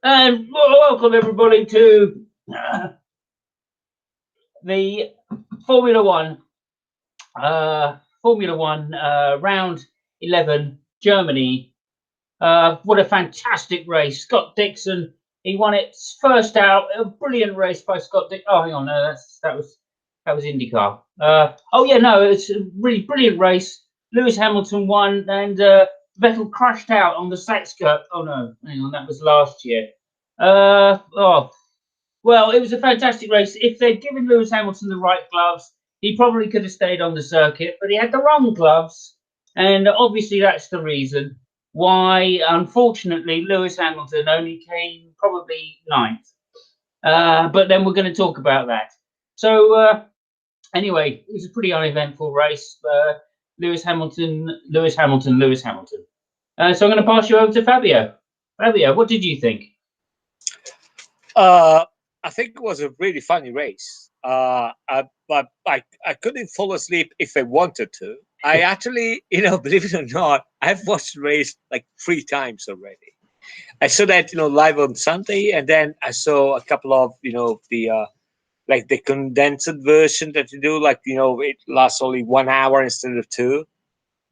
And welcome everybody to the Formula One, round 11, Germany. What a fantastic race! Scott Dixon, he won it first out. A brilliant race by Scott Dixon. Oh, hang on, no, that was IndyCar. Oh yeah, no, it's a really brilliant race. Lewis Hamilton won, and Vettel crashed out on the sack skirt. Oh no, hang on, that was last year. Well, it was a fantastic race. If they'd given Lewis Hamilton the right gloves, he probably could have stayed on the circuit, but he had the wrong gloves. And obviously, that's the reason why, unfortunately, Lewis Hamilton only came probably ninth. But then we're going to talk about that. So, anyway, it was a pretty uneventful race. Lewis Hamilton. So I'm going to pass you over to Fabio. Fabio, what did you think? I think it was a really funny race. But I couldn't fall asleep if I wanted to. I actually, believe it or not, I've watched the race like 3 times already. I saw that, live on Sunday, and then I saw a couple of, the like the condensed version that you do, like, it lasts only 1 hour instead of 2.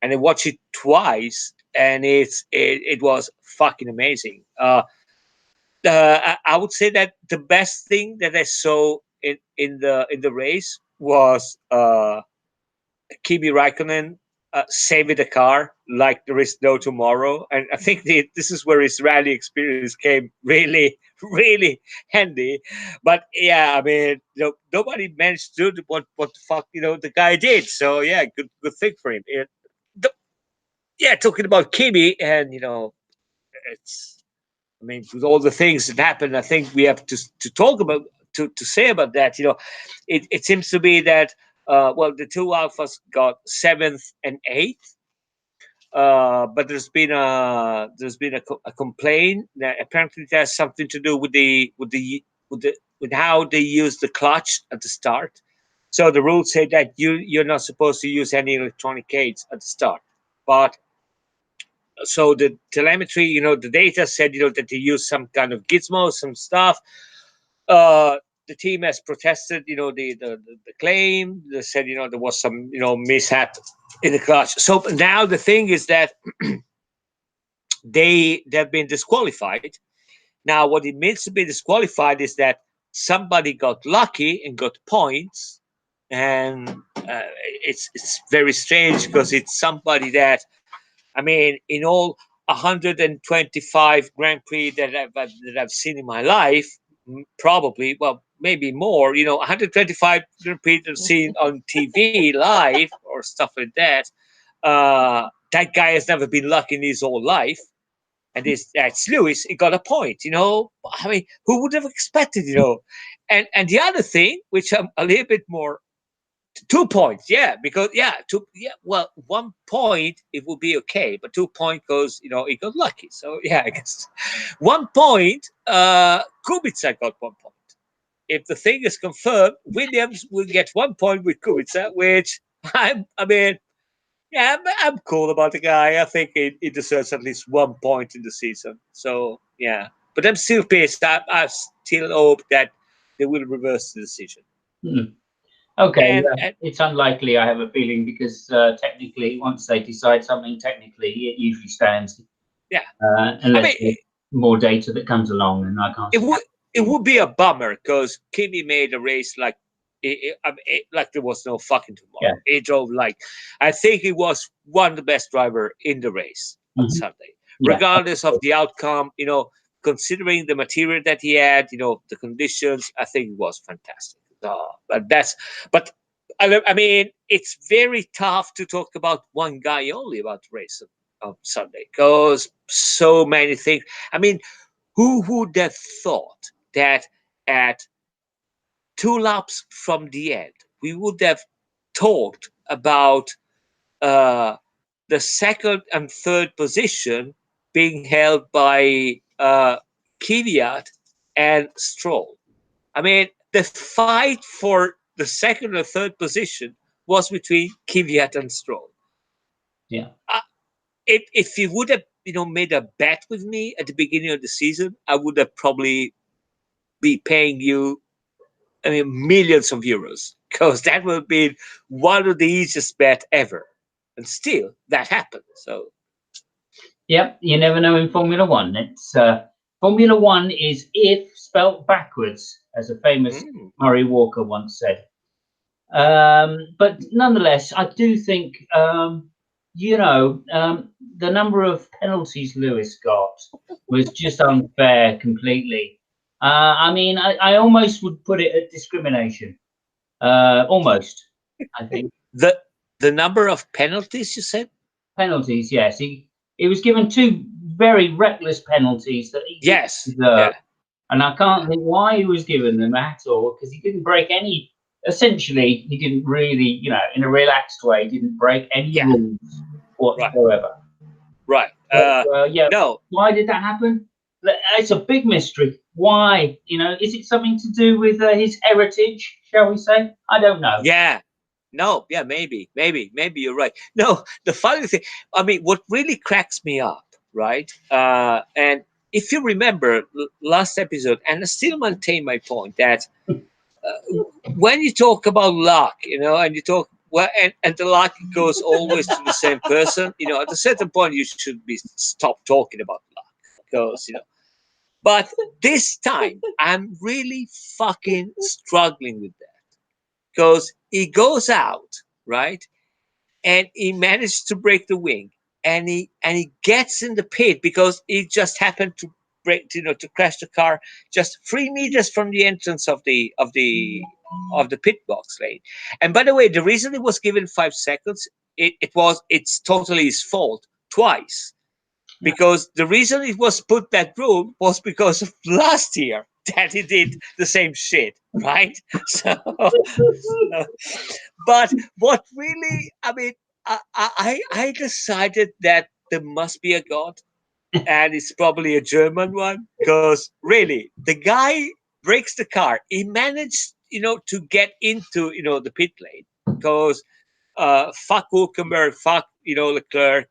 And I watched it twice, and it was fucking amazing. I would say that the best thing that I saw in the race was Kimi Raikkonen saving the car like there is no tomorrow, and I think this is where his rally experience came really, really handy. But yeah, I mean, nobody managed to do what the fuck the guy did. So yeah, good thing for him. Talking about Kimi, and it's. I mean, with all the things that happened, I think we have to talk about to say about that. It seems to be that the 2 alphas got 7th and 8th, but there's been a complaint that apparently it has something to do with how they use the clutch at the start. So the rules say that you're not supposed to use any electronic aids at the start, but so the telemetry, the data said, that they use some kind of gizmo, some stuff. The team has protested, the claim. They said, there was some, mishap in the clutch. So now the thing is that they've been disqualified. Now, what it means to be disqualified is that somebody got lucky and got points, and it's very strange because it's somebody that, I mean, in all 125 Grand Prix that I've seen in my life, probably, well, maybe more, 125 Grand Prix that I've seen on TV live or stuff like that. That guy has never been lucky in his whole life. And that's Lewis. He got a point, I mean, who would have expected, And the other thing, which I'm a little bit more 2 points, because 1 point it would be okay, but 2 point goes, he got lucky. So I guess 1 point. Kubica got 1 point. If the thing is confirmed, Williams will get 1 point with Kubica, which I'm cool about the guy. I think he deserves at least 1 point in the season. So but I'm still pissed. I still hope that they will reverse the decision. Okay, it's unlikely, I have a feeling, because technically, once they decide something, technically, it usually stands. Yeah. Unless there's more data that comes along, and I can't. It would be a bummer because Kimi made a race like like there was no fucking tomorrow. Yeah. He drove I think he was one of the best driver in the race on Sunday, regardless of the outcome. Considering the material that he had, the conditions, I think it was fantastic. But I mean, it's very tough to talk about one guy only about the race of Sunday because so many things. I mean, who would have thought that at 2 laps from the end, we would have talked about the 2nd and 3rd position being held by Kvyat and Stroll? I mean, the fight for the 2nd or 3rd position was between Kvyat and Stroll. Yeah. If he would have made a bet with me at the beginning of the season, I would have probably be paying you, I mean, millions of euros, because that would have been one of the easiest bet ever. And still, that happened. So, Yep, you never know in Formula One. It's Formula One is if spelt backwards, as a famous mm, Murray Walker once said. But nonetheless, I do think the number of penalties Lewis got was just unfair completely. I mean, I almost would put it at discrimination. Almost, I think. the the number of penalties you said? Penalties, yes. He was given two very reckless penalties that he didn't Yes. deserve. Yeah. And I can't think why he was given them at all, because he didn't break any. Essentially, he didn't really, in a relaxed way, didn't break any Yeah. rules Right. whatsoever. Right. But yeah, No. why did that happen? It's a big mystery. Why? Is it something to do with his heritage? Shall we say? I don't know. Yeah. No. Yeah. Maybe you're right. No. The funny thing. I mean, what really cracks me up, right? And if you remember last episode, and I still maintain my point that when you talk about luck, and you talk well, and the luck goes always to the same person. At a certain point, you should be stop talking about luck because. But this time, I'm really fucking struggling with that because he goes out, right, and he managed to break the wing, and he gets in the pit because he just happened to to crash the car just 3 meters from the entrance of the pit box lane. And by the way, the reason it was given 5 seconds, it's totally his fault twice, because the reason it was put that rule was because of last year that he did the same shit, right? So, but what really, I mean, I decided that there must be a God, and it's probably a German one, because really, the guy breaks the car. He managed, to get into, the pit lane, because fuck Hulkenberg, fuck, Leclerc,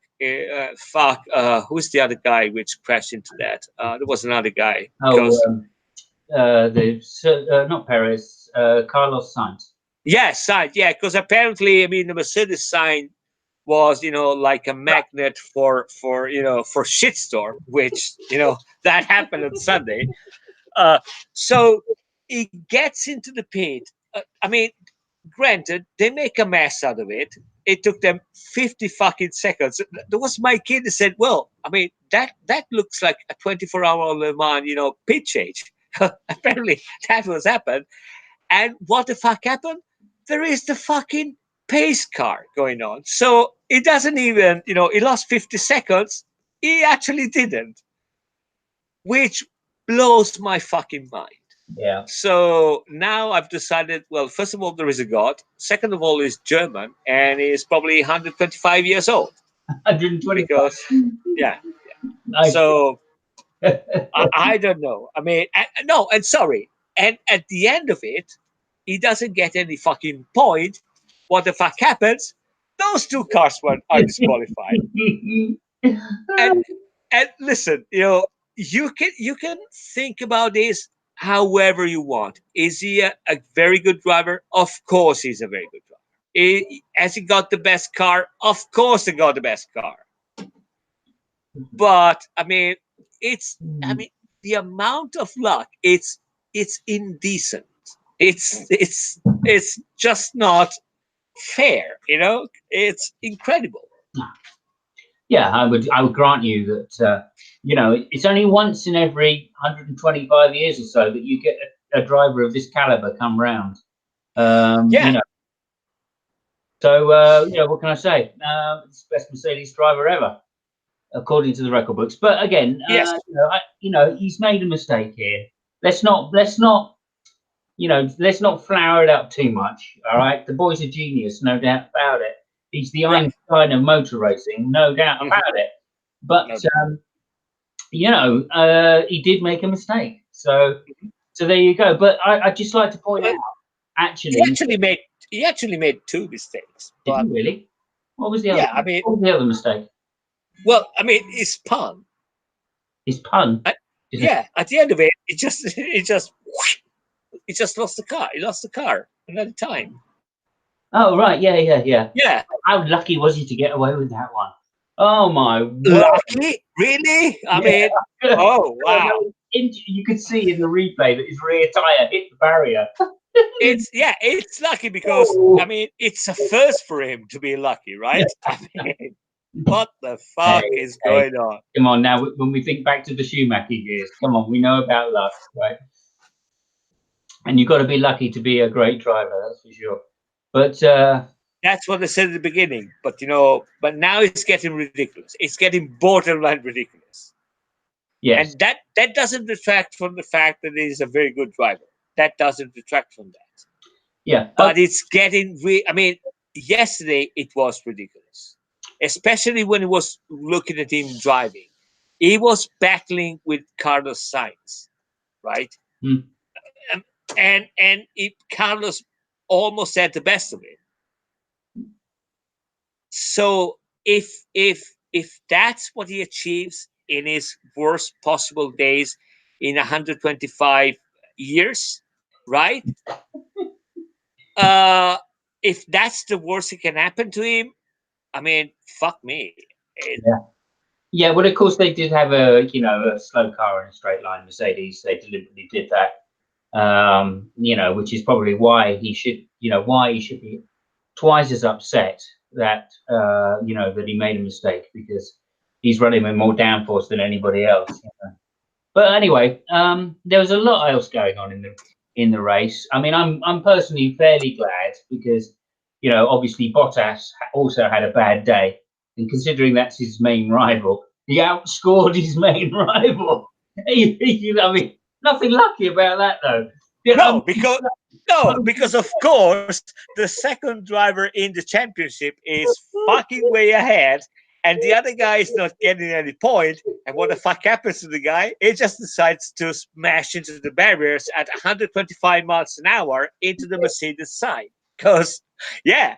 fuck, who's the other guy which crashed into that? There was another guy, Oh, because not Perez, Carlos Sainz. yeah, sign, yeah, because apparently, I mean, the Mercedes sign was, like a magnet for shitstorm, which that happened on Sunday. So he gets into the pit. I mean, granted, they make a mess out of it. It took them 50 fucking seconds. There was my kid that said, "Well, I mean, that looks like a 24-hour Le Mans, pit change." Apparently, that was happened. And what the fuck happened? There is the fucking pace car going on. So it doesn't even, he lost 50 seconds. He actually didn't, which blows my fucking mind. Yeah. So now I've decided, well, first of all, there is a God. Second of all, he's German and he's probably 125 years old. 125. Because, yeah. I, So I don't know. I mean, no, and sorry. And at the end of it, he doesn't get any fucking point. What the fuck happens? Those two cars are disqualified. And and listen, you can think about this however you want. Is he a very good driver? Of course, he's a very good driver. Has he got the best car? Of course, he got the best car. But I mean, the amount of luck. It's indecent. It's just not fair. It's incredible. yeah, I would grant you that it's only once in every 125 years or so that you get a driver of this caliber come round. Yeah. So what can I say? It's the best Mercedes driver ever, according to the record books. But again, Yes. he's made a mistake here. Let's not flower it up too much. All right, the boy's a genius, no doubt about it. He's the Right. Einstein of motor racing, no doubt Mhm. about it. But No. he did make a mistake. So there you go. But I'd just like to point out, Well, he actually, actually made two mistakes. did he But really? What was the other yeah, I one? mean, What was the other mistake? Well, I mean, it's fun. His pun. Uh, yeah, at the end of it, it just lost the car. He lost the car another time. Oh right, yeah, yeah, yeah. Yeah, How lucky was he to get away with that one? Oh my word! lucky, really? I Yeah, mean, oh wow, you could see in the replay that his rear tire hit the barrier. it's lucky because I Oh. mean, it's a first for him to be lucky, right? I mean, what the Hey, fuck is hey, going on? come on now. When we think back to the Schumacher years, come on, we know about luck, right? And you've got to be lucky to be a great driver, that's for sure. But That's what I said at the beginning. But but now it's getting ridiculous. It's getting borderline ridiculous. yes, And that doesn't detract from the fact that he's a very good driver. That doesn't detract from that. yeah, But it's getting I mean, yesterday it was ridiculous, especially when he was looking at him driving. He was battling with Carlos Sainz, right? mm, Um, and Carlos almost had the best of it. So if that's what he achieves in his worst possible days in 125 years, right? Uh, if that's the worst that can happen to him, I mean, fuck me. yeah, yeah. Well, of course they did have a slow car in a straight line. Mercedes, they deliberately did that. Which is probably why he should be twice as upset that that he made a mistake because he's running with more downforce than anybody else. But anyway, there was a lot else going on in the race. I mean, I'm personally fairly glad because obviously Bottas also had a bad day, and considering that's his main rival, he outscored his main rival. I mean, nothing lucky about that though. Yeah, No, because no, because of course the second driver in the championship is fucking way ahead, and the other guy is not getting any point. And what the fuck happens to the guy? He just decides to smash into the barriers at 125 miles an hour into the Mercedes side. Because, yeah,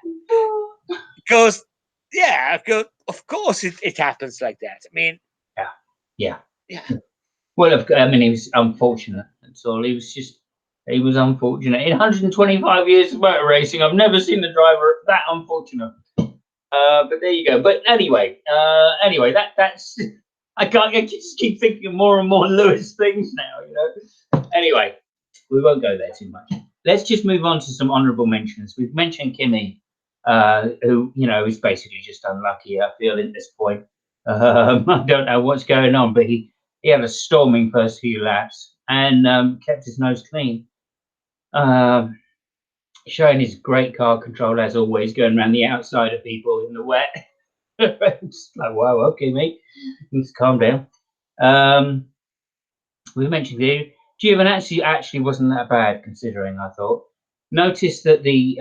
because, yeah, because of course it happens like that. I mean, yeah, yeah. yeah. Well, I mean, he was unfortunate. That's all. He was unfortunate. In 125 years of motor racing, I've never seen a driver that unfortunate. But there you go. But anyway, that's I just keep thinking of more and more Lewis things now. Anyway, we won't go there too much. Let's just move on to some honourable mentions. We've mentioned Kimi, who is basically just unlucky. I feel at this point. I don't know what's going on, but he had a storming first few laps and kept his nose clean. Um, Showing his great car control as always, going around the outside of people in the wet. Just like, wow, okay, mate, let's calm down. We mentioned here, Giovinazzi actually wasn't that bad considering. I thought. Noticed that the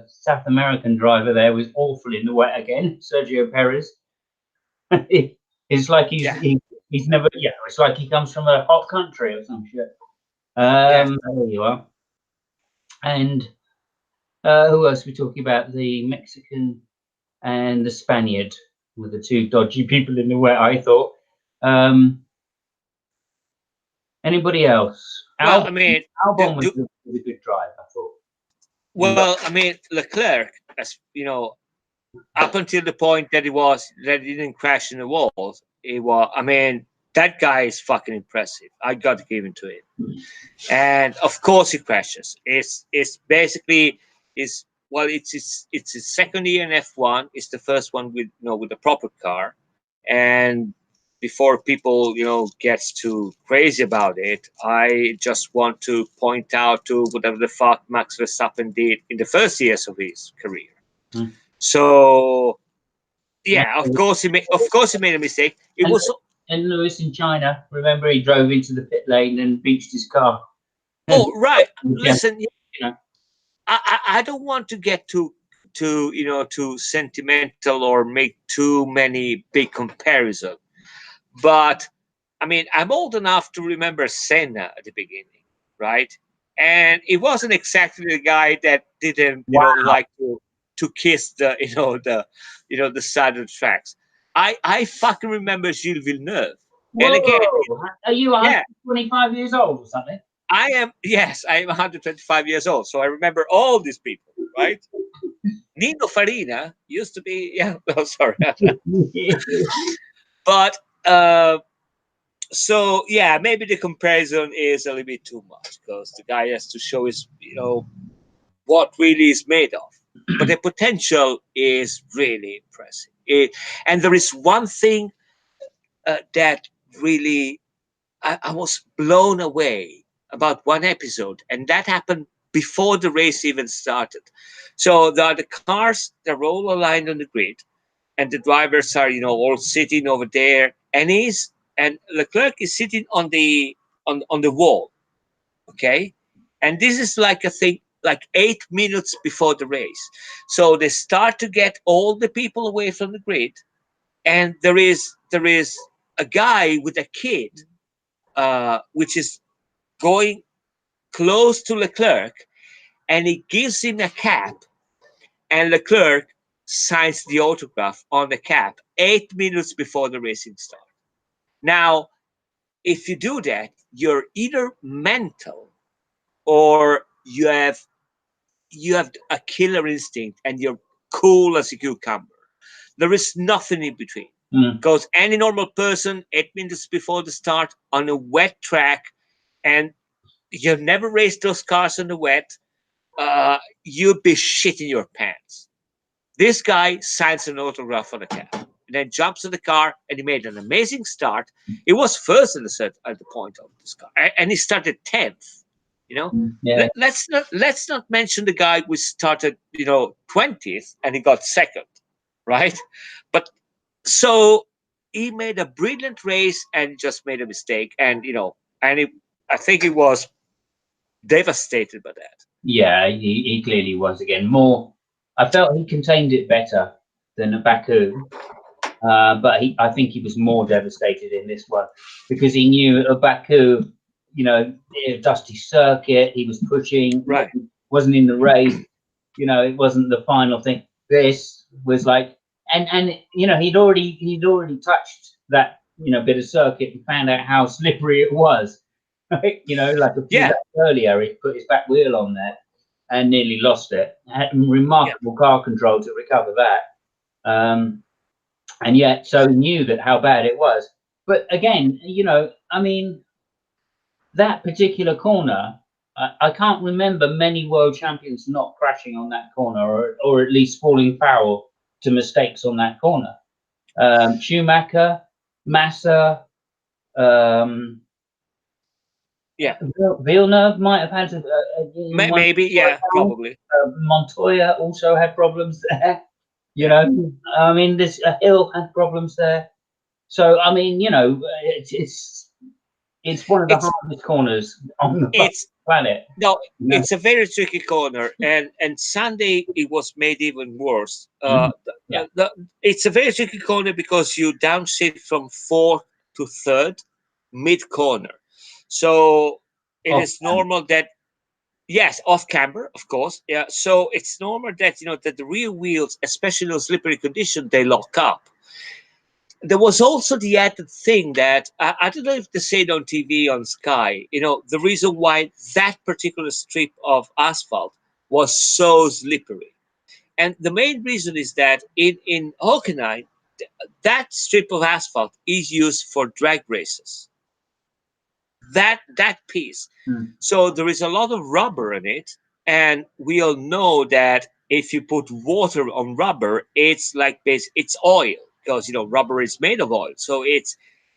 South American driver there was awful in the wet again, Sergio Perez. It's like Yeah, he's never. Yeah, it's like he comes from a hot country or some shit. yeah, There you are. And who else are we talking about? The Mexican and the Spaniard were the two dodgy people in the wet. I thought. Um, Anybody else? well, I mean, Albon was a good drive. I thought. And I mean, Leclerc, as you know, up until the point that he didn't crash in the walls, it was. I mean, that guy is fucking impressive. I got to give it to him. And of course, he crashes. It's basically is well, it's his second year in F1. It's the first one with with a proper car, and before people gets too crazy about it, I just want to point out to whatever the fuck Max Verstappen did in the first years of his career. mm, So and, yeah, of course he made a mistake. It and was and Lewis in China. Remember, he drove into the pit lane and beached his car. oh right. Yeah, Listen, you know, I don't want to get too sentimental or make too many big comparisons. But I mean, I'm old enough to remember Senna at the beginning, right? And it wasn't exactly the guy that didn't wow. like to kiss the the side of the tracks. I fucking remember Gilles Villeneuve. And again, Whoa! Are you yeah, 125 years old or something? I am. Yes, I am 125 years old, so I remember all these people, right? Nino Farina used to be. Yeah, oh, sorry, but uh, so yeah, maybe the comparison is a little bit too much because the guy has to show his, what really is made of. But the potential is really impressive. And there is one thing that really I was blown away about one episode, and that happened before the race even started. So there are the cars, they're all aligned on the grid, and the drivers are, all sitting over there, and Leclerc is sitting on the wall, okay, and this is like a thing like 8 minutes before the race. So they start to get all the people away from the grid, and there is a guy with a kid, which is going close to Leclerc, and he gives him a cap, and Leclerc signs the autograph on the cap 8 minutes before the racing start. Now, if you do that, you're either mental or you have a killer instinct and you're cool as a cucumber. There is nothing in between. Mm. Because any normal person, 8 minutes before the start on a wet track, and you've never raced those cars in the wet, you'd be shitting your pants. This guy signs an autograph on the cap and then jumps in the car, and he made an amazing start. He was first in the set at the point of this car, and he started 10th. You know, Yeah. let's not mention the guy who started 20th and he got second, right? But so he made a brilliant race and just made a mistake, and I think he was devastated by that. Yeah, he clearly was again more. I felt he contained it better than at Baku, but I think he was more devastated in this one because he knew at Baku, a dusty circuit, he was pushing, Right. wasn't in the race, it wasn't the final thing. This was like, and he'd already touched that bit of circuit and found out how slippery it was. Right? Like a few Yeah. laps earlier, he put his back wheel on there and nearly lost it. Had Yeah. remarkable car control to recover that. And yet so knew that how bad it was. But again, I mean, that particular corner, I can't remember many world champions not crashing on that corner, or at least falling foul to mistakes on that corner. Schumacher, Massa, um, Yeah. Villeneuve might have had one. Maybe. Yeah. Probably. Montoya also had problems there. Yeah. I mean, this Hill had problems there. So I mean, it's one of the It's hardest corners on the it's planet. no. You know? It's a very tricky corner, and Sunday it was made even worse. Yeah. It's a very tricky corner because you downshift from fourth to third mid corner, so it Off is normal that, yes, off camber, of course. Yeah, so it's normal that that the rear wheels, especially in those slippery conditions, they lock up. There was also the added thing that I don't know if they say it on TV on Sky. The reason why that particular strip of asphalt was so slippery, and the main reason is that in Hockenheim, that strip of asphalt is used for drag races. That piece. Mm. So there is a lot of rubber in it, and we all know that if you put water on rubber, it's like it's oil, because rubber is made of oil. So it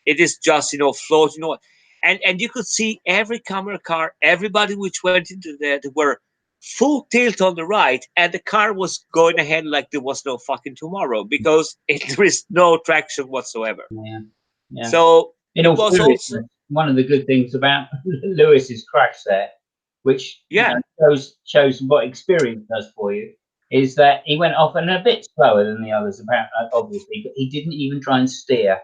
is just floating oil, and you could see every camera car, everybody which went into there, they were full tilt on the right, and the car was going ahead like there was no fucking tomorrow because there is no traction whatsoever. Yeah. Yeah. So In it all was also, seriousness, one of the good things about Lewis's crash there, which yeah, shows what experience does for you, is that he went off and a bit slower than the others, obviously, but he didn't even try and steer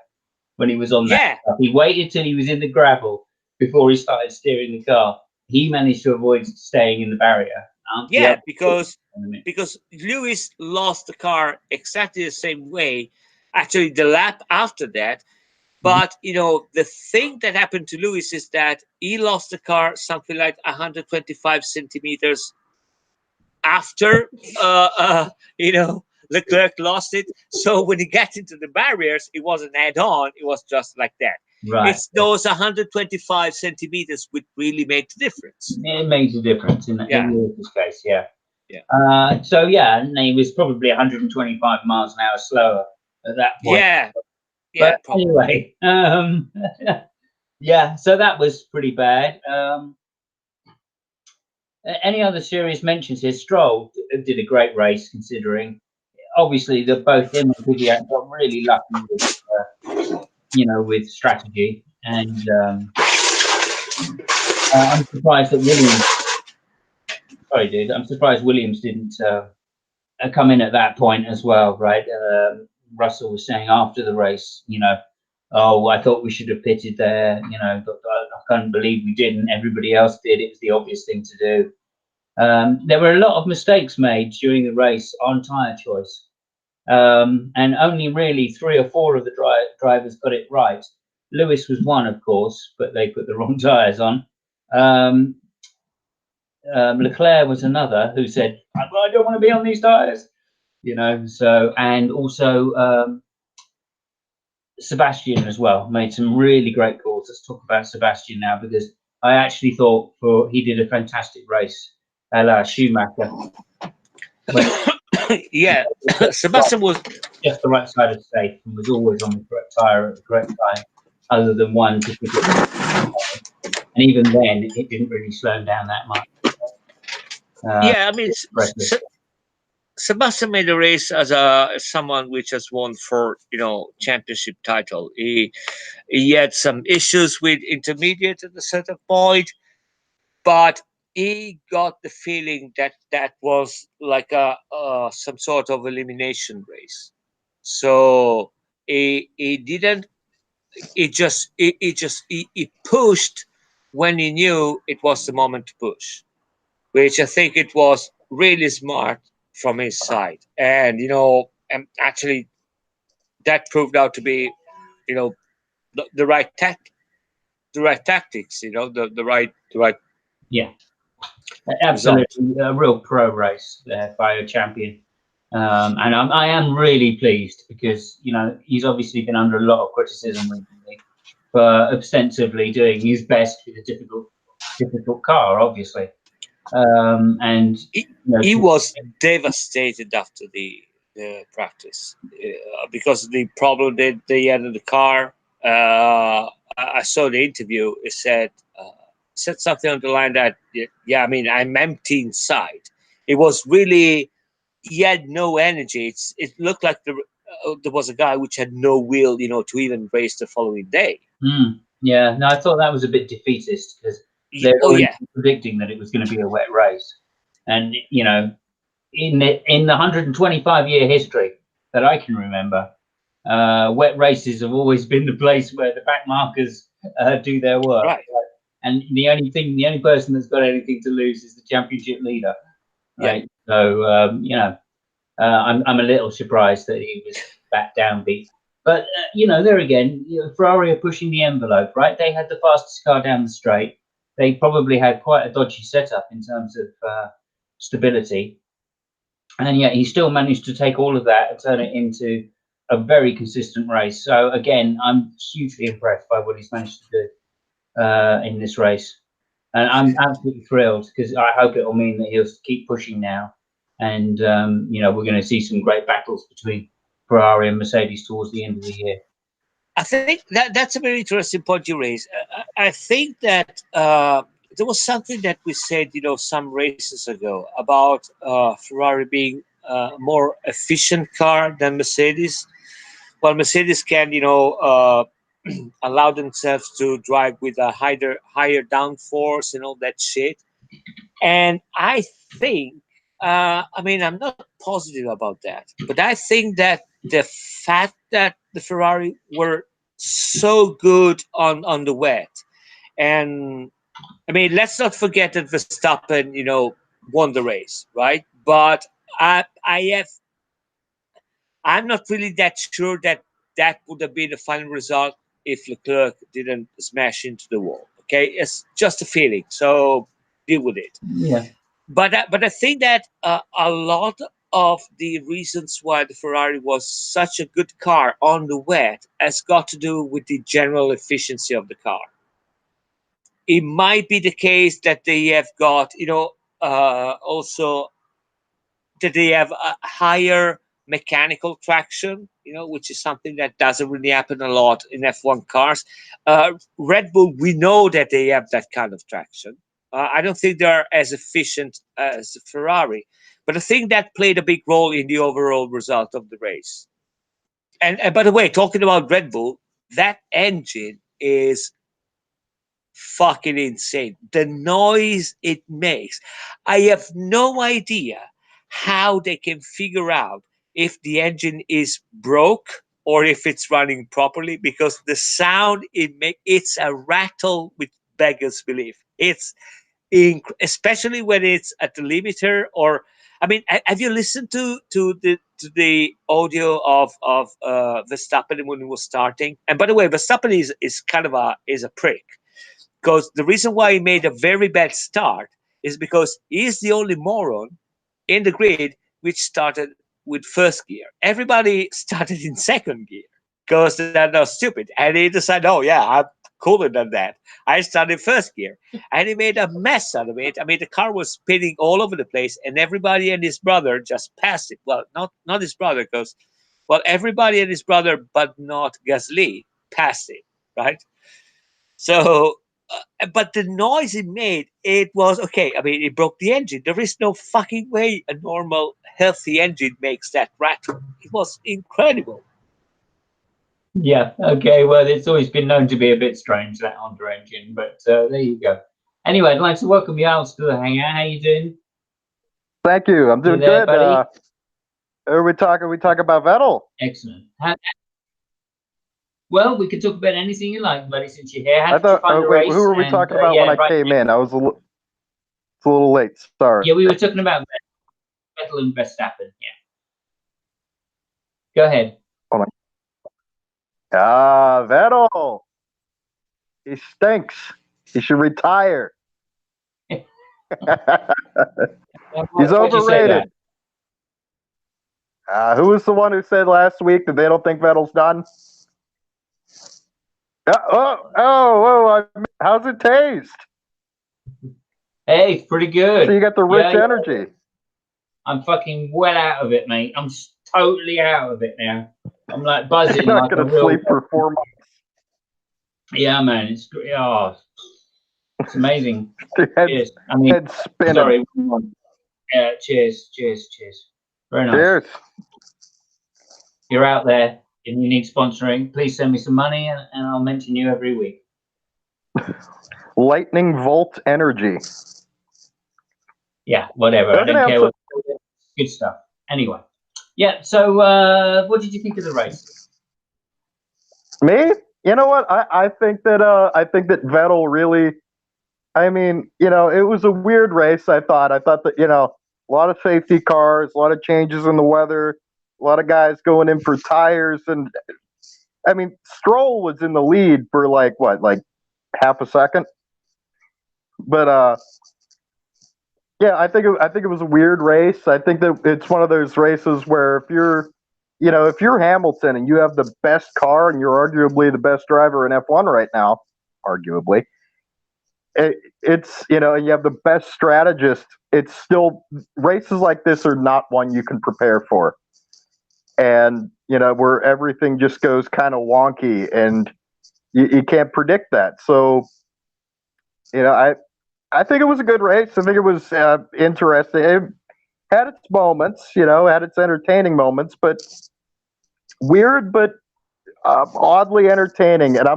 when he was on that yeah. stuff. He waited till he was in the gravel before he started steering the car. He managed to avoid staying in the barrier. The Yeah, other, because Lewis lost the car exactly the same way actually the lap after that. Mhm. But the thing that happened to Lewis is that he lost the car something like 125 centimeters after Leclerc lost it. So when he got into the barriers, it wasn't head on; it was just like that. Right. It's those 125 centimeters which really made the difference. It makes a difference Yeah, in Lewis's case, yeah. yeah, So yeah, and he was probably 125 miles an hour slower at that point. yeah, yeah, But probably. anyway, yeah, so that was pretty bad. Any other serious mentions here? Stroll did a great race, considering obviously that both him and Kvyat got really lucky with, with strategy, and I'm surprised that Williams. Sorry, dude, I'm surprised Williams didn't come in at that point as well, right? Russell was saying after the race, oh, I thought we should have pitted there. But I can't believe we didn't. Everybody else did. It was the obvious thing to do. There were a lot of mistakes made during the race on tyre choice, and only really 3 or 4 of the drivers got it right. Lewis was one, of course, but they put the wrong tyres on. Um, Leclerc was another who said, "I don't want to be on these tyres." So, and also Sebastian as well made some really great calls. Let's talk about Sebastian now, because I actually thought he did a fantastic race, a la Schumacher, when Yeah, Sebastian was. just the right side of safe and was always on the correct tyre at the correct time, other than one particular. And even then, it didn't really slow him down that much. Uh, Yeah, I mean, Impressive. Sebastian made a race as someone which has won for championship title. He had some issues with intermediate at a certain point, but he got the feeling that that was like a some sort of elimination race. So he didn't. He pushed when he knew it was the moment to push, which I think it was really smart from his side. And actually that proved out to be you know the right tactics, the right Yeah, result. absolutely, a real pro race there by a champion. And I am really pleased, because he's obviously been under a lot of criticism recently for ostensibly doing his best with a difficult car, obviously. And he, you know, he to, was devastated after the practice because the problem that they had in the car. I saw the interview. It said something on the line that, yeah, I mean, I'm empty inside. It was really, he had no energy. It looked like there was a guy which had no will, to even race the following day. yeah, no, I thought that was a bit defeatist, because they're Oh already yeah, predicting that it was going to be a wet race, and in the 125-year history that I can remember, wet races have always been the place where the back markers do their work. right. Right? And the only person that's got anything to lose is the championship leader, Yeah, right? So I'm a little surprised that he was that downbeat. But there again, Ferrari are pushing the envelope, right? They had the fastest car down the straight. They probably had quite a dodgy setup in terms of stability, and yet he still managed to take all of that and turn it into a very consistent race. So again, I'm hugely impressed by what he's managed to do in this race, and I'm absolutely thrilled, because I hope it will mean that he'll keep pushing now, and we're going to see some great battles between Ferrari and Mercedes towards the end of the year. I think that's a very interesting point you raise. I think that there was something that we said, some races ago about Ferrari being a more efficient car than Mercedes. Well, Mercedes can, allow themselves to drive with a higher downforce and all that shit. And I think, I mean, I'm not positive about that, but I think that the fact that the Ferrari were so good on the wet, and I mean, let's not forget that Verstappen, won the race, right? But I have I'm not really that sure that that would have been the final result if Leclerc didn't smash into the wall. Okay, it's just a feeling, so deal with it. Yeah. But I think that a lot of the reasons why the Ferrari was such a good car on the wet has got to do with the general efficiency of the car. It might be the case that they have got, also that they have a higher mechanical traction, which is something that doesn't really happen a lot in F1 cars. Red Bull, we know that they have that kind of traction. I don't think they're as efficient as Ferrari, but I think that played a big role in the overall result of the race. And by the way, talking about Red Bull, that engine is fucking insane. The noise it makes. I have no idea how they can figure out if the engine is broke or if it's running properly, because the sound it makes, it's a rattle with beggars belief. It's especially when it's at the limiter. Or I mean, have you listened to the audio of Verstappen when he was starting? And by the way, Verstappen is kind of a prick, because the reason why he made a very bad start is because he's the only moron in the grid which started with first gear. Everybody started in second gear because they're not stupid. And he decided, oh, yeah, I'm cooler than that. I started first gear. And he made a mess out of it. I mean, the car was spinning all over the place, and everybody and his brother just passed it. Well, not his brother, because, well, everybody and his brother, but not Gasly, passed it, right? So, but the noise it made, it was okay. I mean, it broke the engine. There is no fucking way a normal, healthy engine makes that rattle. It was incredible. Yeah. Okay. Well, it's always been known to be a bit strange, that Honda engine, but there you go. Anyway, I'd like to welcome you, Alex, to the hangout. How you doing? Thank you. I'm You doing there, good. buddy? Are we talking? We talk about Vettel. Excellent. Well, we can talk about anything you like, buddy, since you're here. How I did you thought. find the Wait, who race? were we And talking about when yeah, I right. came in? It's a little late. Sorry. Yeah, we were talking about Vettel and Verstappen. Yeah. Go ahead. Vettel. He stinks. He should retire. He's Why'd you say overrated. Who was the one who said last week that they don't think Vettel's done? How's it taste? Hey, it's pretty good. So you got the rich Yeah. energy. I'm fucking well out of it, mate. I'm totally out of it now. I'm like buzzing. You're not like going to sleep for 4 months. Yeah, man. It's great. Oh, it's amazing. Cheers. I mean, Head spinning. sorry. Yeah, cheers. Very nice. Cheers. You're out there and you need sponsoring, please send me some money and I'll mention you every week. Lightning Volt Energy. Yeah, whatever. I don't care. Good stuff. Anyway. Yeah, so what did you think of the race? Me? You know what? I think that Vettel really, I mean, it was a weird race, I thought that, a lot of safety cars, a lot of changes in the weather, a lot of guys going in for tires, and I mean, Stroll was in the lead for like half a second. But yeah, I think it was a weird race. I think that it's one of those races where if you're Hamilton and you have the best car and you're arguably the best driver in F1 right now, arguably, it's and you have the best strategist. It's still, races like this are not one you can prepare for, and where everything just goes kind of wonky and you can't predict that. So I think it was a good race. I think it was interesting. It had its moments, had its entertaining moments, but weird, but oddly entertaining. And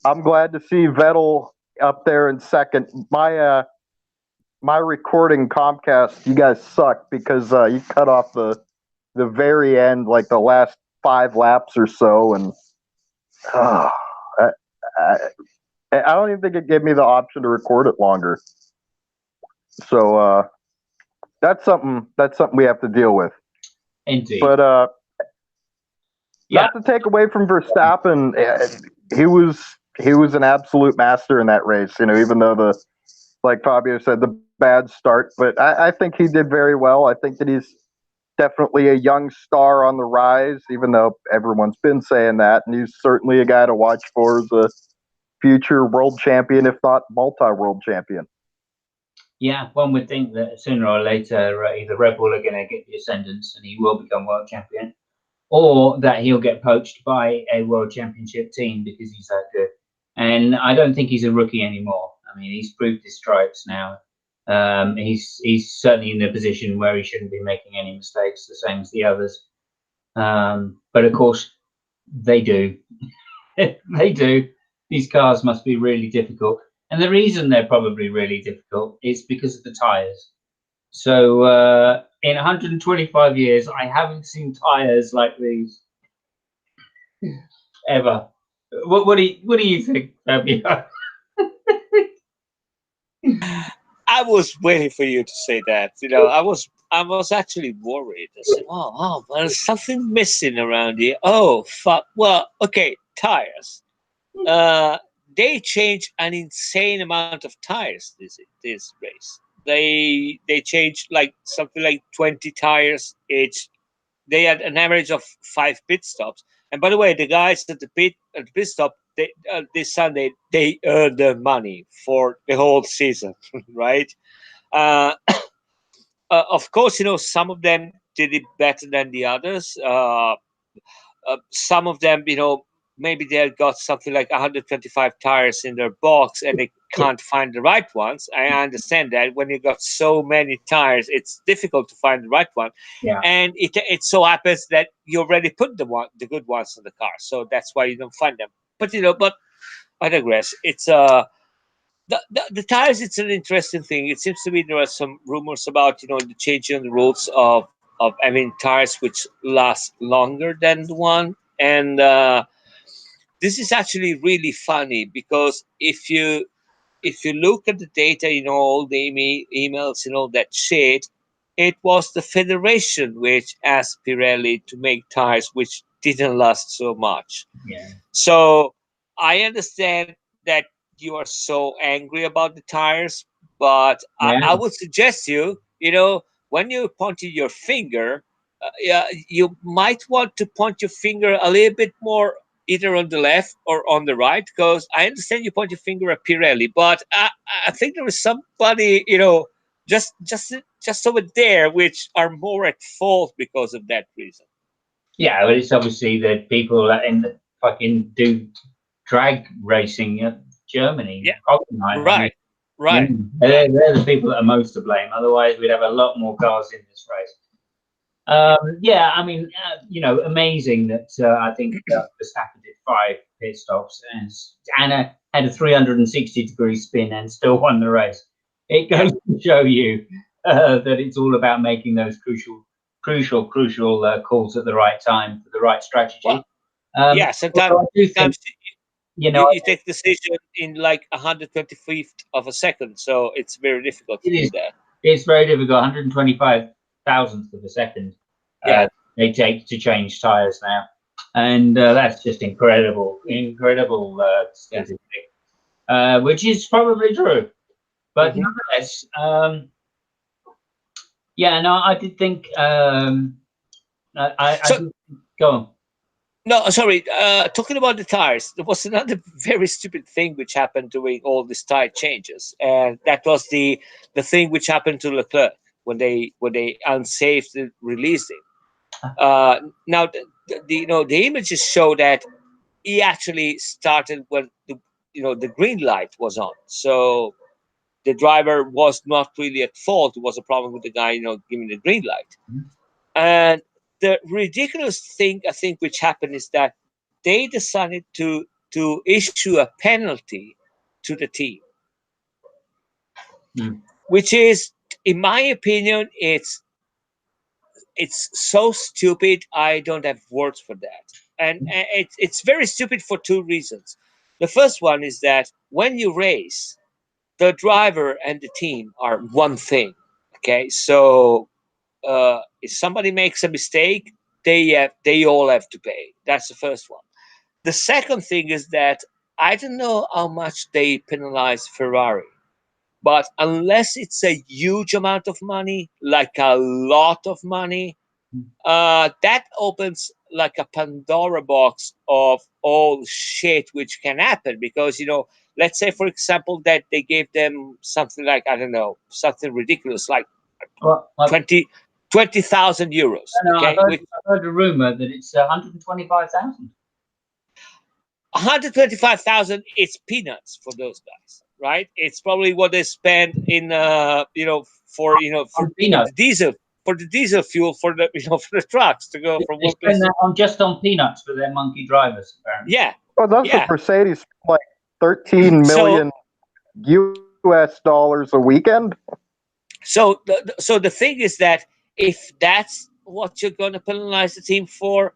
I'm glad to see Vettel up there in second. My recording Comcast, you guys suck because you cut off the very end, like the last 5 laps or so, and I don't even think it gave me the option to record it longer. So that's something we have to deal with. Indeed. But Yeah, not to take away from Verstappen, he was an absolute master in that race. You know, even though the like Fabio said, the bad start, but I think he did very well. I think that he's definitely a young star on the rise, even though everyone's been saying that. And he's certainly a guy to watch for as a future world champion, if not multi-world champion. yeah. One would think that sooner or later, either Red Bull are going to get the ascendance and he will become world champion, or that he'll get poached by a world championship team because he's that good. And I don't think he's a rookie anymore. I mean, he's proved his stripes now. He's certainly in a position where he shouldn't be making any mistakes, the same as the others. But of course, they do. They do. These cars must be really difficult, and the reason they're probably really difficult is because of the tires. So in 125 years, I haven't seen tires like these ever. What do you think, Fabio? I was waiting for you to say that. You know, I was actually worried. I said, "Oh, there's something missing around here." Oh, fuck. Well, okay, tires. Uh, they change an insane amount of tires this race. They changed like something like 20 tires each. They had an average of 5 pit stops. And by the way, the guys at the pit stop, this Sunday they earned their money for the whole season, right? Uh, of course, you know, some of them did it better than the others. Some of them, you know, maybe they got something like 125 tires in their box and they Yeah, can't find the right ones. I understand that when you got so many tires, it's difficult to find the right one. yeah, And it so happens that you already put the good ones in the car, so that's why you don't find them. But you know, but I digress. It's the tires. It's an interesting thing. It seems to me there are some rumors about, you know, the changing the rules of having tires which last longer than the one. And this is actually really funny because if you look at the data, you know, all the emails and all that shit, it was the federation which asked Pirelli to make tires which didn't last so much. yeah, So I understand that you are so angry about the tires, but yeah, I would suggest you, you know, when you pointed your finger, yeah, you might want to point your finger a little bit more either on the left or on the right, because I understand you point your finger at Pirelli, but I think there is somebody, you know, just over there which are more at fault because of that reason. yeah. But it's obviously the people that in the fucking do drag racing in Germany, Yeah, Hockenheim. I mean, right, yeah, right, right. they're the people that are most to blame. Otherwise, we'd have a lot more cars in this race. Yeah. Yeah, I mean, amazing that I think Verstappen did 5 pit stops and had a 360-degree spin and still won the race. It Yeah. goes to show you that it's all about making those crucial calls at the right time for the right Well, strategy. yeah. Sometimes, Although I do think, sometimes you know, you take decision in like 125th of a second, so it's very difficult it to do is that. it's very difficult. 125 thousandths of a second Yeah. they take to change tires now, and that's just incredible Yeah. statistic, which is probably true. But Hmm. nonetheless, yeah, no, I did think I So did go on. no, sorry. Talking about the tires, there was another very stupid thing which happened during all these tire changes, and that was the thing which happened to Leclerc when they unsafely released him. Now, you know, the images show that he actually started when the green light was on. So the driver was not really at fault. It was a problem with the guy, you know, giving the green light. And the ridiculous thing I think which happened is that they decided to issue a penalty to the team, Mm. which is, in my opinion, it's so stupid. I don't have words for that, and it's very stupid for two reasons. The first one is that when you race, the driver and the team are one thing. Okay, so if somebody makes a mistake, they all have to pay. That's the first one. The second thing is that I don't know how much they penalize Ferrari, but unless it's a huge amount of money, like a lot of money, that opens like a Pandora box of all shit which can happen. Because let's say, for example, that they gave them something like, I don't know, something ridiculous like Well, I, 20,000 euros. no, Okay, I've heard a rumor that it's 125,000. 125,000 is peanuts for those guys, right? It's probably what they spend in for On for peanuts. the diesel fuel for the for the trucks to go from They one place spend to. that on just on peanuts for their monkey drivers, apparently. Yeah, Well, does the yeah. Mercedes like 13 So million US dollars a weekend? so the thing is that if that's what you're going to penalize the team for,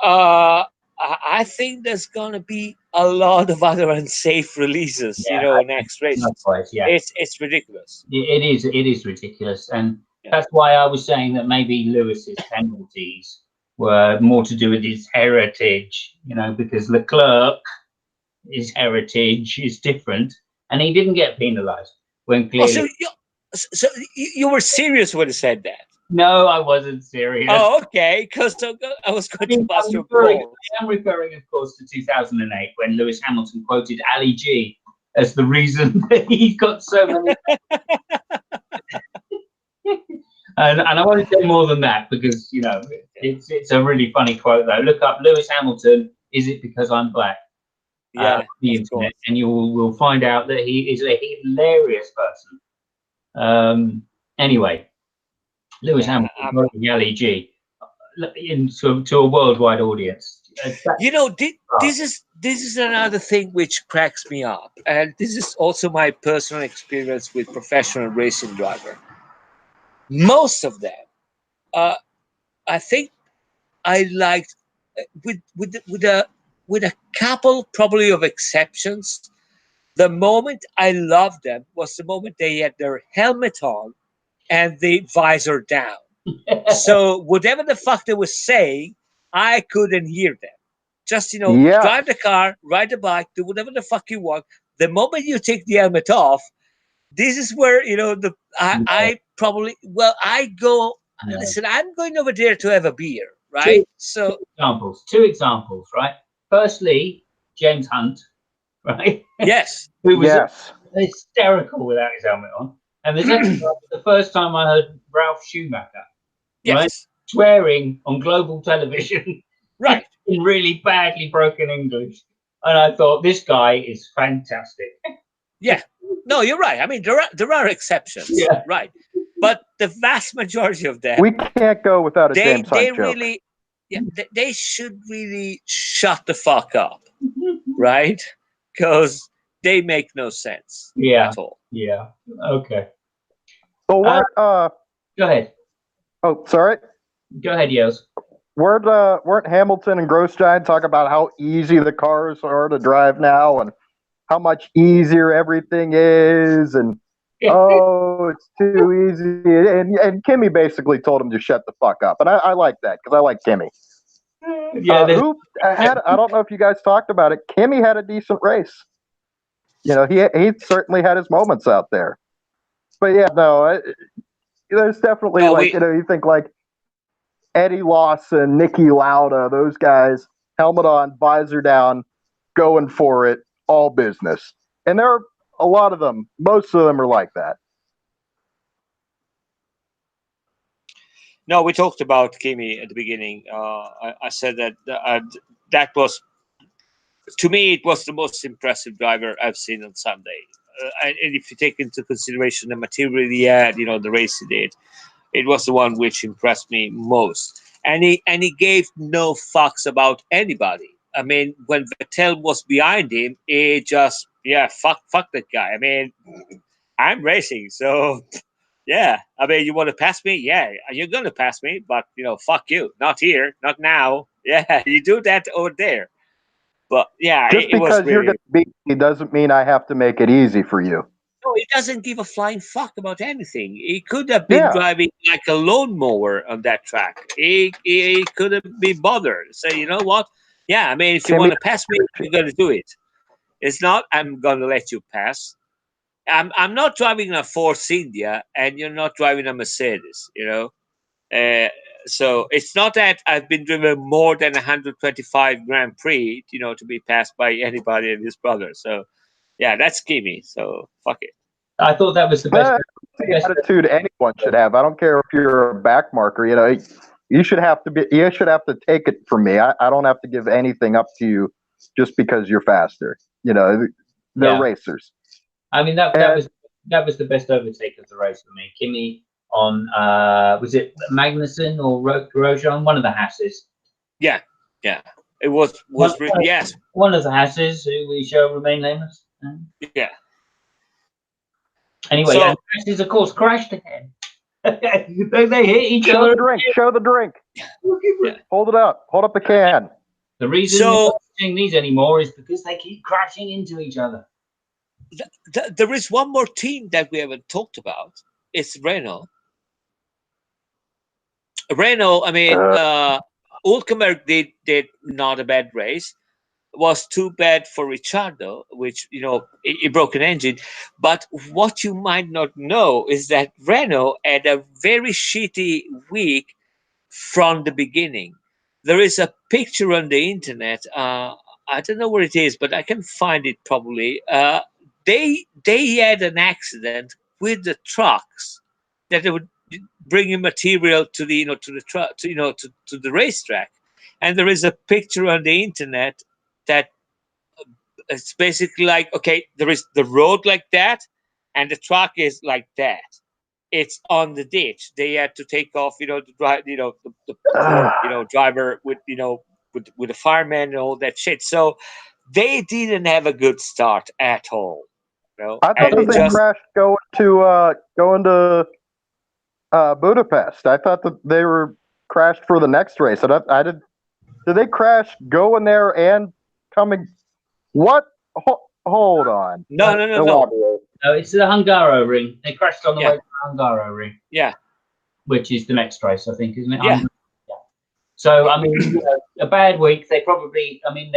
I think there's going to be a lot of other unsafe releases, Yeah, next races. likewise, yeah. It's ridiculous. It is ridiculous, and Yeah. that's why I was saying that maybe Lewis's penalties were more to do with his heritage, because Leclerc, his heritage is different, and he didn't get penalised when Oh, clearly. so you were serious when you said that? No, I wasn't serious. Oh, okay. Because I was I going to mean, bust your balls. I am referring, of course, to 2008 when Lewis Hamilton quoted Ali G as the reason that he got so many. And I won't say more than that because it's a really funny quote though. Look up Lewis Hamilton. Is it because I'm black? Yeah, On the of internet, course. and you will find out that he is a hilarious person. Anyway, Lewis Yeah, Hamilton quoting Ali G to a worldwide audience. this is another thing which cracks me up, and this is also my personal experience with professional racing driver. Most of them, uh, I think, I liked, with a couple probably of exceptions. The moment I loved them was the moment they had their helmet on and the visor down. So whatever the fuck they were saying, I couldn't hear them. Just Yeah. drive the car, ride the bike, do whatever the fuck you want. The moment you take the helmet off, this is where I probably, I go. No. Listen, I'm going over there to have a beer, Two right? So examples, right? Firstly, James Hunt, right? yes, Who was Yes. hysterical without his helmet on. And the second one, the first time I heard Ralph Schumacher, right, yes, swearing on global television right. in really badly broken English. And I thought, this guy is fantastic. Yeah, no, you're right. I mean, there are exceptions, Yeah. right? But the vast majority of them, We can't go without a they James they Hunt joke. really, yeah, they should really shut the fuck up, right? Because they make no sense Yeah. at all. Yeah. Okay. Well, Go ahead. oh, sorry. Go ahead, Yos. Weren't Hamilton and Grosjean talking about how easy the cars are to drive now and how much easier everything is, and oh, it's too easy. And Kimmy basically told him to shut the fuck up, and I like that because I like Kimmy. Yeah. Who had? I don't know if you guys talked about it. Kimmy had a decent race. He certainly had his moments out there. But yeah, no, there's definitely No, you think like Eddie Lawson, Nicky Lauda, those guys, helmet on, visor down, going for it, all business. And there are a lot of them. Most of them are like that. No, we talked about Kimi at the beginning. I said that that was, to me, it was the most impressive driver I've seen on Sunday. And if you take into consideration the material he had, the race he did, it was the one which impressed me most. And he gave no fucks about anybody. I mean, when Vettel was behind him, he just fuck that guy. I mean, I'm racing, so yeah. I mean, you want to pass me? Yeah, you're gonna pass me, but fuck you. Not here, not now. Yeah, you do that over there. But yeah, Just it was because you're really. going to beat me doesn't mean I have to make it easy for you. No, he doesn't give a flying fuck about anything. He could have been Yeah, driving like a lawnmower on that track. He couldn't be bothered. Say, you know what? Yeah, I mean, if you Kimmy, want to pass me, you're going to do it. It's not, I'm going to let you pass. I'm not driving a Force India, and you're not driving a Mercedes. Uh, so it's not that I've been driven more than 125 Grand Prix, to be passed by anybody and his brother. So yeah, that's Kimi. So fuck it. I thought that was the best. that's the best attitude anyone should have. I don't care if you're a back marker. You should have to be. You should have to take it from me. I don't have to give anything up to you just because you're faster. They're yeah, racers. I mean And that was the best overtake of the race for me. Kimi on was it Magnussen or Grosjean? One of the Hasses. Yeah, yeah. It One, yes, one of the Hasses who we shall remain nameless. yeah. Anyway, and So Hasses of course crashed again. they hit each show other. the drink. Show the drink. yeah. Hold it up. Hold up the can. The reason you're So not seeing these anymore is because they keep crashing into each other. there is one more team that we haven't talked about. It's Renault. Renault. I mean, Uh, Hulkenberg did not a bad race. Was too bad for Ricciardo, which he broke an engine. But what you might not know is that Renault had a very shitty week from the beginning. There is a picture on the internet. I don't know where it is, but I can find it probably. They had an accident with the trucks that they would bringing material to the to the truck to the racetrack, and there is a picture on the internet that it's basically like, okay, there is the road like that, and the truck is like that. It's on the ditch. They had to take off, the drive, the poor, driver with the fireman and all that shit. So they didn't have a good start at all, I thought and that it they just crashed going to Budapest. I thought that they were crashed for the next race. I did. Did they crash going there and coming? What? Hold on. no, no, no, no, Elaborate. No, it's the Hungaro ring. They crashed on the way yeah, to the Hungaro ring, yeah, which is the next race, I think, isn't it? yeah, Yeah. So I mean, a bad week. They probably, I mean,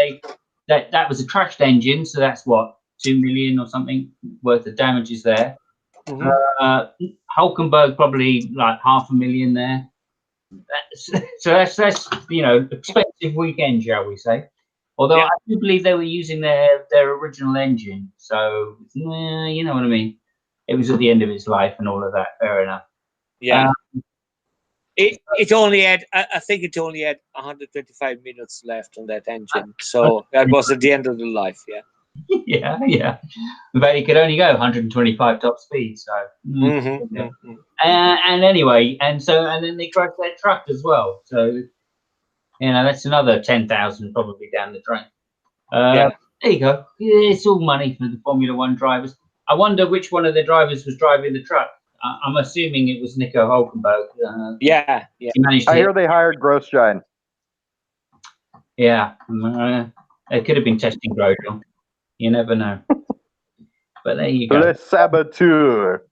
that was a trashed engine, so that's what 2 million or something worth of damages there. hmm Hulkenberg probably like 500,000 there. So that's expensive weekend, shall we say? Although yeah, I do believe they were using their original engine, so you know what I mean. It was at the end of its life and all of that. Fair enough. yeah. It only had, I think it only had 125 minutes left on that engine, so that was at the end of the life. Yeah. Yeah, yeah. But it could only go 125 top speed. So, Mm-hmm. and anyway, and then they crashed their truck as well. So, that's another 10,000 probably down the drain. Yeah. There you go. It's all money for the Formula One drivers. I wonder which one of the drivers was driving the truck. I'm assuming it was Nico Hulkenberg. Yeah. Yeah. He managed to I hit. hear they hired Grosjean. Yeah, it could have been testing Grosjean. You never know. But there you go. Le Saboteur.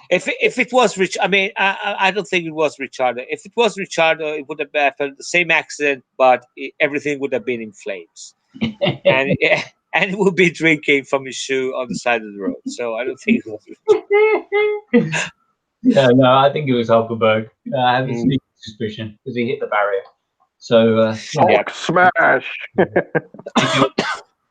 If it was Rich, I mean, I don't think it was Ricciardo. If it was Ricciardo, it would have happened the same accident, but everything would have been in flames, and and he would be drinking from his shoe on the side of the road. So I don't think it was Ricciardo. Yeah, no, I think it was Hulkenberg. I have a Mm, sneaky suspicion because he hit the barrier. So, yeah. Hulk smash.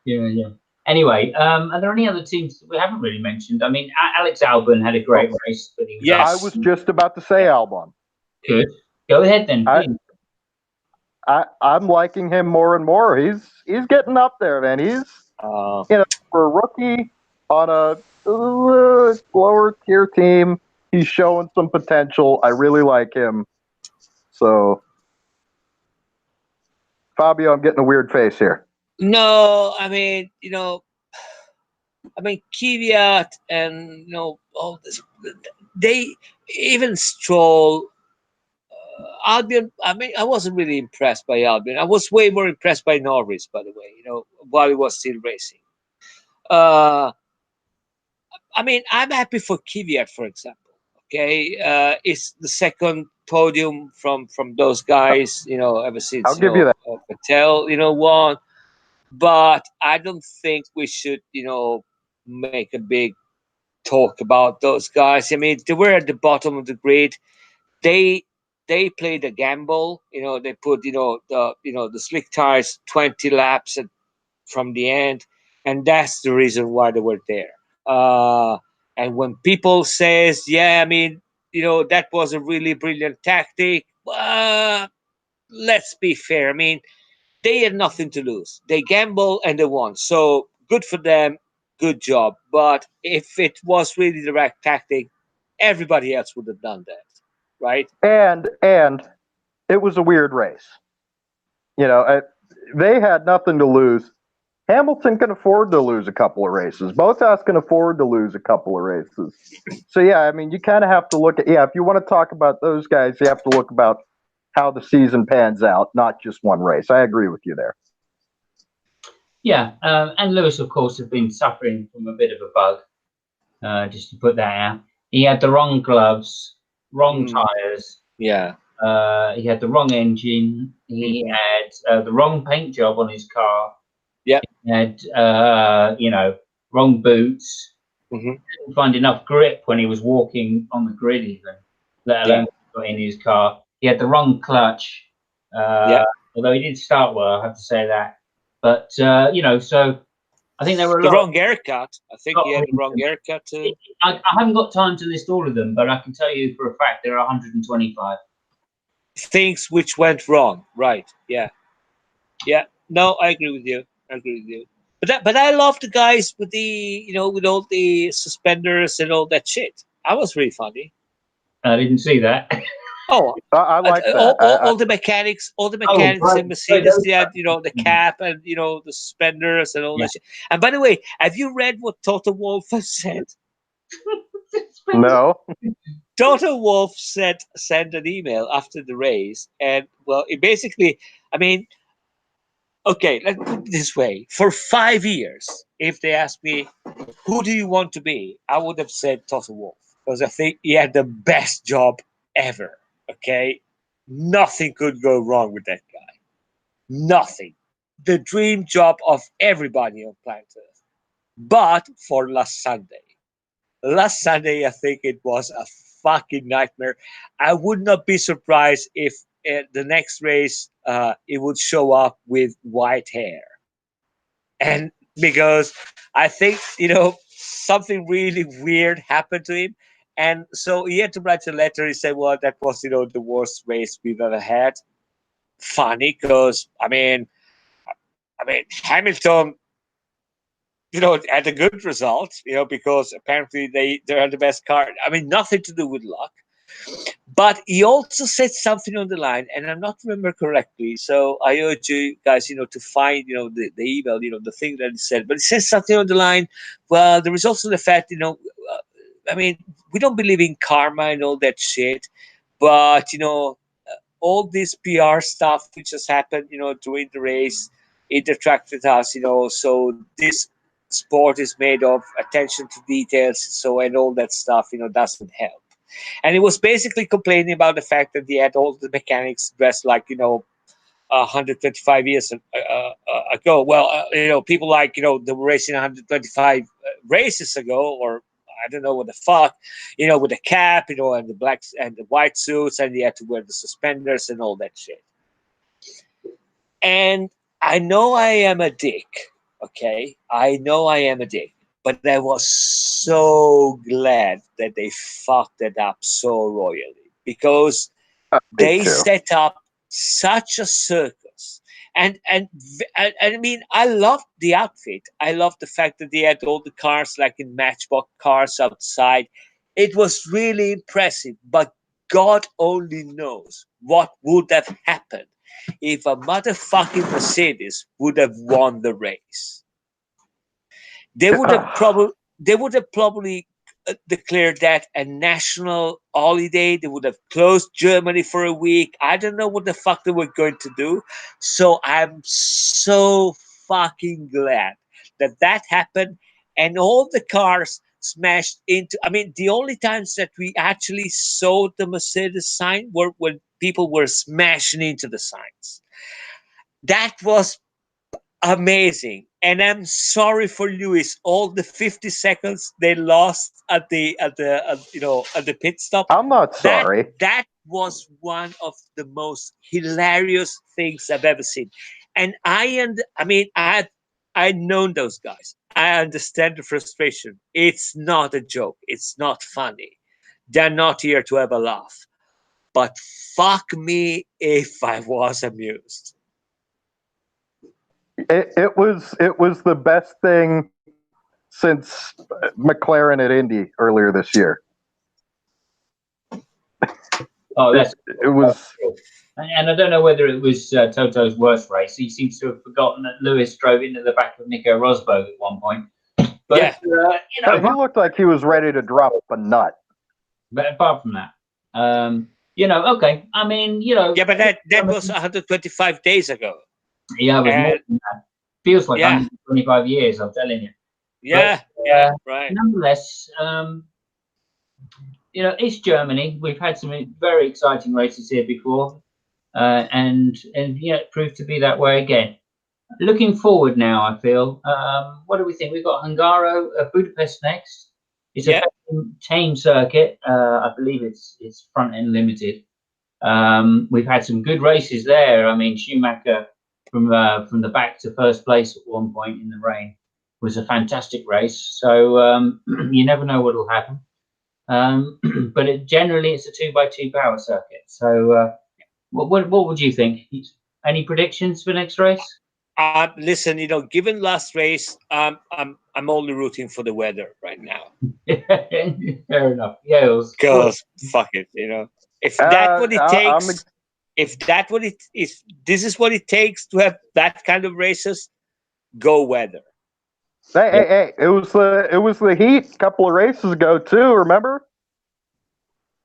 yeah. Anyway, are there any other teams that we haven't really mentioned? I mean, Alex Albon had a great race, but he was Yes. I was just about to say Albon. good. Go ahead then. I- please. I'm liking him more and more. He's getting up there, man. He's Uh, for a rookie on a lower tier team. He's showing some potential. I really like him. So, Fabio, I'm getting a weird face here. no, I mean, Kvyat and all this. They even Stroll. Albion, I mean, I wasn't really impressed by Albion. I was way more impressed by Norris, by the way, while he was still racing. Uh, I mean, I'm happy for Kvyat, for example. Okay, it's the second podium from those guys. Ever I'll since give you that. Patel, won. But I don't think we should, make a big talk about those guys. I mean, they were at the bottom of the grid. They they played a gamble. They put the slick tires 20 laps from the end, and that's the reason why they were there. And when people says, yeah, I mean, that was a really brilliant tactic. Let's be fair. I mean, they had nothing to lose. They gamble and they won. So good for them. Good job. But if it was really the right tactic, everybody else would have done that, right? And it was a weird race. You know, they had nothing to lose. Hamilton can afford to lose a couple of races. Bottas can afford to lose a couple of races. So yeah, I mean, you kind of have to look at if you want to talk about those guys, you have to look about how the season pans out, not just one race. I agree with you there. Yeah, and Lewis, of course, has been suffering from a bit of a bug. Just to put that out, he had the wrong gloves, wrong tires. Yeah. He had the wrong engine. He had the wrong paint job on his car. Yeah. He had wrong boots. Didn't find enough grip when he was walking on the grid, even, let alone got in his car. He had the wrong clutch. Yeah. Although he did start well, I have to say that. But so I think there were a The lot. wrong haircut. I think he had the wrong haircut too. I haven't got time to list all of them, but I can tell you for a fact there are 125. Things which went wrong. Right. Yeah. Yeah. No, I agree with you. I agree with you. But I love the guys with with all the suspenders and all that shit. I was really funny. I didn't see that. Oh, I like that. all the mechanics, Oh, right. in Sorry, Mercedes, those they had the cap and the suspenders and all Yeah. that shit. And by the way, have you read what Toto Wolff has said? No. Toto Wolff sent an email after the race, and well, it basically, I mean, okay, let's put it this way: for 5 years, if they asked me, "Who do you want to be?" I would have said Toto Wolff because I think he had the best job ever. Okay, nothing could go wrong with that guy. Nothing. The dream job of everybody on planet Earth. But for last Sunday, I think it was a fucking nightmare. I would not be surprised if the next race it would show up with white hair, and because I think something really weird happened to him, and so he had to write a letter. He said, "Well, that was the worst race we've ever had." Funny, because I mean Hamilton had a good result, because apparently they are the best car. I mean, nothing to do with luck. But he also said something on the line, and I'm not remember correctly. So I urge you guys, to find, the email, the thing that he said. But he says something on the line. Well, there is also the fact, I mean, we don't believe in karma and all that shit, but all this PR stuff which has happened, during the race, it attracted us, so this sport is made of attention to details, so and all that stuff, doesn't help. And he was basically complaining about the fact that he had all the mechanics dressed like 125 years ago. Well, people like they were racing 125 races ago, or I don't know what the fuck, with the cap, and the black and the white suits, and he had to wear the suspenders and all that shit. And I know I am a dick, okay? I know I am a dick, but I was so glad that they fucked it up so royally, because Me they too. set up such a circus. And I mean, I loved the outfit. I loved the fact that they had all the cars like in Matchbox cars outside. It was really impressive, but God only knows what would have happened if a motherfucking Mercedes would have won the race. They would have probably declared that a national holiday. They would have closed Germany for a week. I don't know what the fuck they were going to do. So I'm so fucking glad that happened, and all the cars smashed into. I mean, the only times that we actually saw the Mercedes sign were when people were smashing into the signs. That was amazing. And I'm sorry for Lewis. All the 50 seconds they lost at the pit stop. I'm not That sorry. that was one of the most hilarious things I've ever seen. And I mean, I'd known those guys. I understand the frustration. It's not a joke. It's not funny. They're not here to have a laugh. But fuck me if I was amused. It was the best thing since McLaren at Indy earlier this year. Oh, that's It was. and I don't know whether it was Toto's worst race. He seems to have forgotten that Lewis drove into the back of Nico Rosberg at one point. But Yeah. you know, He looked like he was ready to drop a nut. but apart from that, you know, okay. I mean, you know, Yeah, but that was 125 days ago. yeah, it was more And than that. Feels like yeah, 125 years. I'm telling you. yeah, But, yeah, right. nonetheless, you know, it's Germany. We've had some very exciting races here before, and yeah, it proved to be that way again. Looking forward now, I feel. What do we think? We've got Hungaro, Budapest next. It's Yeah. a tame circuit. I believe it's front end limited. We've had some good races there. I mean, Schumacher from the back to first place at one point in the rain was a fantastic race. So you never know what will happen. But generally, it's a 2x2 power circuit. So what would you think? Any predictions for next race? Listen, given last race, I'm only rooting for the weather right now. Fair enough. Yeah, Cause fuck it, if that's what it I'm takes, if that what it is, this is what it takes to have that kind of races. Go weather. Hey! It was the heat a couple of races ago too. Remember?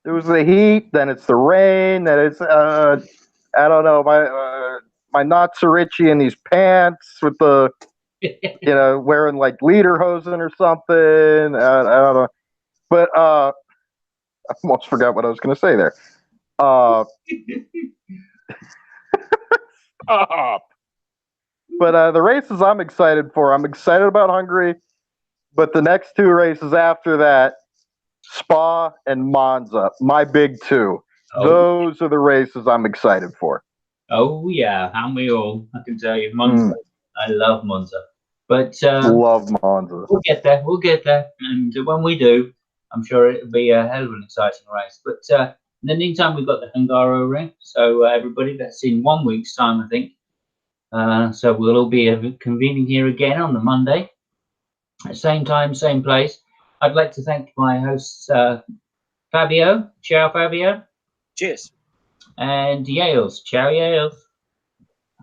It was the heat, then it's the rain, then it's I don't know, my nuts are itchy in these pants with the wearing like lederhosen or something. I don't know, but I almost forgot what I was going to say there. Stop. But the races I'm excited for. I'm excited about Hungary, but the next two races after that, Spa and Monza, my big two. Oh. Those are the races I'm excited for. Oh yeah, and we all. I can tell you, Monza. I love Monza, but Love Monza. we'll get there. We'll get there, and when we do, I'm sure it'll be a hell of an exciting race. But in the meantime, we've got the Hungaro ring. So everybody, that's in 1 week's time, I think. So we'll all be convening here again on the Monday, same time, same place. I'd like to thank my hosts, Fabio. Ciao, Fabio. Cheers. And Yales. Ciao, Yales.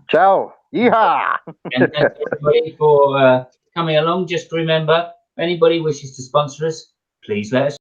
Ciao. Yeehaw. And thank everybody for coming along. Just remember, if anybody wishes to sponsor us, please let us